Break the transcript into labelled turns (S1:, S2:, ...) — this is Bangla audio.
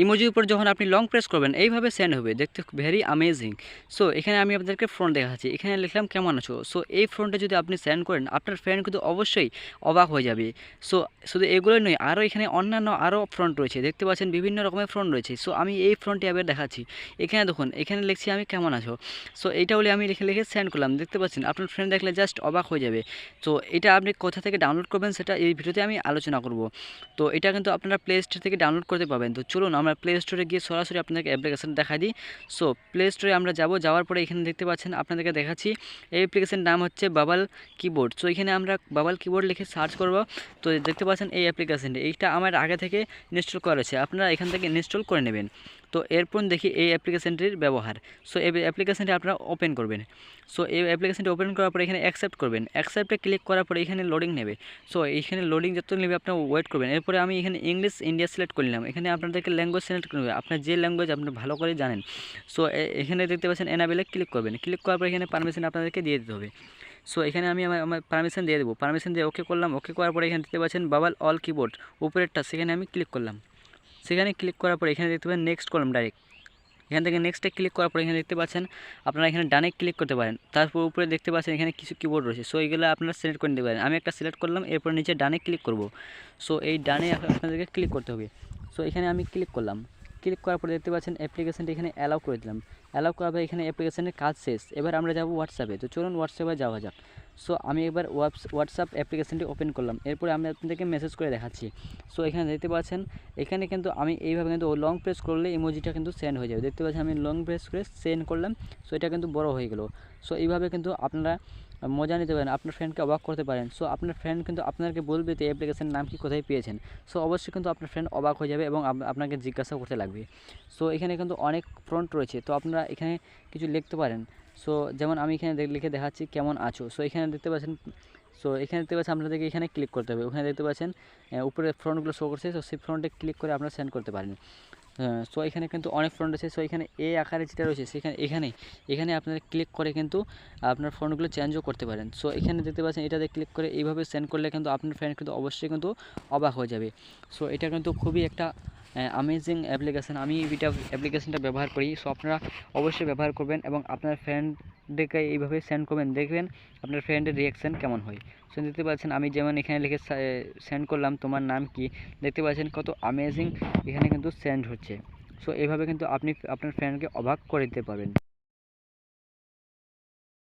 S1: ইমোজির উপর যখন আপনি লং প্রেস করবেন এইভাবে সেন্ড হবে, দেখতে ভেরি অ্যামেজিং। সো এখানে আমি আপনাদেরকে ফ্রন্ট দেখাচ্ছি, এখানে লিখলাম কেমন আছো। সো এই ফ্রন্টে যদি আপনি সেন্ড করেন আপনার ফ্রেন্ড কিন্তু অবশ্যই অবাক হয়ে যাবে। সো শুধু এগুলোই নয়, আরও এখানে অন্যান্য আরও ফ্রন্ট রয়েছে, দেখতে পাচ্ছেন বিভিন্ন রকমের ফ্রন্ট রয়েছে। সো আমি এই ফ্রন্টে আবার দেখাচ্ছি, এখানে দেখুন এখানে লিখছি আমি কেমন আছো। সো এইটা বলে আমি লিখে লিখে সেন্ড করলাম, দেখতে পাচ্ছেন আপনার ফ্রেন্ড দেখলে জাস্ট অবাক হয়ে যাবে। তো এটা আপনি কোথা থেকে ডাউনলোড করবেন সেটা এই ভিডিওতে আমি আলোচনা করব। তো এটা কিন্তু আপনারা প্লে স্টোর থেকে ডাউনলোড করতে পারবেন। তো চলুন আমরা প্লে স্টোরে গিয়ে সরাসরি আপনাদেরকে অ্যাপ্লিকেশন দেখাই দিই। সো প্লে স্টোরে আমরা যাওয়ার পরে এখানে দেখতে পাচ্ছেন আপনাদেরকে দেখাচ্ছি, এই অ্যাপ্লিকেশনের নাম হচ্ছে বাবল কিবোর্ড। সো এখানে আমরা বাবল কিবোর্ড লিখে সার্চ করব। তো দেখতে পাচ্ছেন এই অ্যাপ্লিকেশনটি, এইটা আমার আগে থেকে ইনস্টল করা রয়েছে, আপনারা এখান থেকে ইনস্টল করে নেবেন। তো এরপর দেখি এই অ্যাপ্লিকেশনটির ব্যবহার। সো এই অ্যাপ্লিকেশনটি আপনারা ওপেন করবেন। সো এই অ্যাপ্লিকেশনটি ওপেন করার পরে এখানে অ্যাকসেপ্ট করবেন, অ্যাকসেপ্টে ক্লিক করার পরে এখানে লোডিং নেবে। সো এইখানে লোডিং যত নেবে আপনার ওয়েট করবেন। এরপরে আমি এখানে ইংলিশ ইন্ডিয়া সিলেক্ট করে নিলাম, এখানে আপনাদেরকে ল্যাঙ্গুয়েজ সিলেক্ট করে নেবে, আপনার যে ল্যাঙ্গুয়েজ আপনি ভালো করে জানেন। সো এখানে দেখতে পাচ্ছেন এনাবেলে ক্লিক করবেন, ক্লিক করার পরে এখানে পারমিশন আপনাদেরকে দিয়ে দিতে হবে। সো এখানে আমি আমার পারমিশন দিয়ে দেবো, পারমিশন দিয়ে ওকে করলাম। ওকে করার পরে এখানে দেখতে পাচ্ছেন বাবল অল কিবোর্ড উপরেরটা, সেখানে আমি ক্লিক করলাম। সেখানে ক্লিক করার পরে এখানে দেখতে পাবেন নেক্সট করলাম ডাইরেক্ট, এখান থেকে নেক্সটে ক্লিক করার পরে এখানে দেখতে পাচ্ছেন আপনারা এখানে ডানে ক্লিক করতে পারেন। তারপর উপরে দেখতে পাচ্ছেন এখানে কিছু কিবোর্ড রয়েছে, সো এইগুলো আপনারা সিলেক্ট করে নিতে পারেন। আমি একটা সিলেক্ট করলাম, এরপর নিচে ডানে ক্লিক করব। সো এই ডানে আপনাদেরকে ক্লিক করতে হবে। সো এখানে আমি ক্লিক করলাম, ক্লিক করার পরে দেখতে পাচ্ছেন অ্যাপ্লিকেশনটি এখানে অ্যালাউ করে দিলাম। অ্যালাউ করার পরে এখানে অ্যাপ্লিকেশনের কাজ শেষ। এবার আমরা যাব হোয়াটসঅ্যাপে। তো চলুন হোয়াটসঅ্যাপে যাওয়া যাক। সো আমি এবার হোয়াটসঅ্যাপ অ্যাপ্লিকেশনটি ওপেন করলাম, এরপরে আমি আপনাদেরকে মেসেজ করে দেখাচ্ছি। সো এখানে দেখতে পাচ্ছেন এখানে কিন্তু আমি এইভাবে কিন্তু লং প্রেস করলে ইমোজিটা কিন্তু সেন্ড হয়ে যাবে, দেখতে পাচ্ছেন আমি লং প্রেস করে সেন্ড করলাম। সো এটা কিন্তু বড় হয়ে গেল। সো এইভাবে কিন্তু আপনারা মজা নিতে পারেন, আপনার ফ্রেন্ডকে অবাক করতে পারেন। সো আপনার ফ্রেন্ড কিন্তু আপনাকে বলবে যে অ্যাপ্লিকেশনের নাম কি, কোথায় পেয়েছেন। সো অবশ্যই কিন্তু আপনার ফ্রেন্ড অবাক হয়ে যাবে এবং আপনাকে জিজ্ঞাসা করতে লাগবে। সো এখানে কিন্তু অনেক ফ্রন্ট রয়েছে, তো আপনারা এখানে কিছু লিখতে পারেন। সো যেমন আমি এখানে লিখে দেখাচ্ছি কেমন আছো। সো এখানে দেখতে পাচ্ছেন, সো এখানে দেখতে পাচ্ছেন আপনাদেরকে এখানে ক্লিক করতে হবে। ওখানে দেখতে পাচ্ছেন উপরে ফ্রন্টগুলো শো করছে, সো সেই ফ্রন্টে ক্লিক করে আপনারা সেন্ড করতে পারেন। সো এখানে কিন্তু অনেক ফ্রন্ট আছে। সো এখানে এ আকারে যেটা রয়েছে সেখানে এখানে আপনারা ক্লিক করে কিন্তু আপনার ফ্রন্টগুলো চেঞ্জও করতে পারেন। সো এখানে দেখতে পাচ্ছেন এটাতে ক্লিক করে এইভাবে সেন্ড করলে কিন্তু আপনার ফ্রেন্ড কিন্তু অবশ্যই কিন্তু অবাক হয়ে যাবে। সো এটা কিন্তু খুবই একটা অ্যামেজিং অ্যাপ্লিকেশান, আমি এটা অ্যাপ্লিকেশানটা ব্যবহার করি। সো আপনারা অবশ্যই ব্যবহার করবেন এবং আপনার ফ্রেন্ডদেরকে এইভাবে সেন্ড করবেন, দেখবেন আপনার ফ্রেন্ডের রিয়াকশান কেমন হয়। সো দেখতে পাচ্ছেন আমি যেমন এখানে লিখে সেন্ড করলাম তোমার নাম কি, দেখতে পাচ্ছেন কত অ্যামেজিং এখানে কিন্তু সেন্ড হচ্ছে। সো এইভাবে কিন্তু আপনি আপনার ফ্রেন্ডকে অবাক করে দিতে পারবেন।